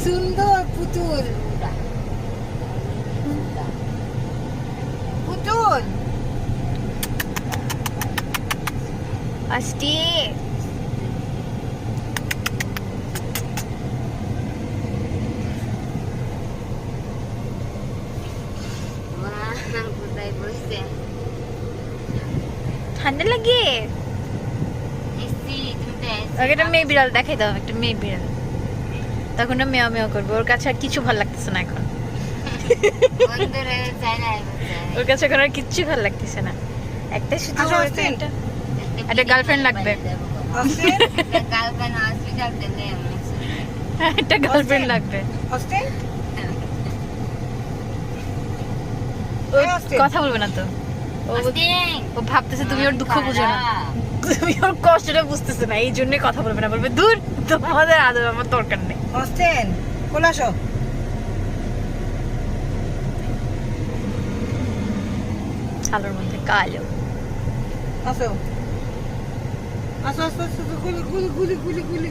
সুন্দর পুতুল পুতুল আস্তে কোথায় বসছে ঠান্ডা লাগে এসি তুমি তো আগে একটা মেয়ে বিড়াল দেখাই দাও, একটা মেয়ে বিড়াল। তখন না মেয়া মেয়া করবে, ওর কাছে আর কিছু ভালো লাগতেছে না এখন। বন্ধুরা চাই না ওর কাছে এখন আর কিচ্ছু ভালো লাগতেছে না। একটা শুধু একটা গার্লফ্রেন্ড লাগবে, গার্লফ্রেন্ড হসপিটাল থেকে একটা গার্লফ্রেন্ড লাগবে। ও কথা বলবে না তো, ও ভাবতেছে তুমি ওর দুঃখ বুঝো না, তুমি ওর কষ্টটা বুঝতেছে না, এই জন্যই কথা বলবে না। বলবে দূর, তোমাদের আদর আমার দরকার নেই। হোস্টেন কোলে আসো আলোর মধ্যে কালো। আসো আসো আসো আসো গুলি গুলি গুলি গুলি গুলি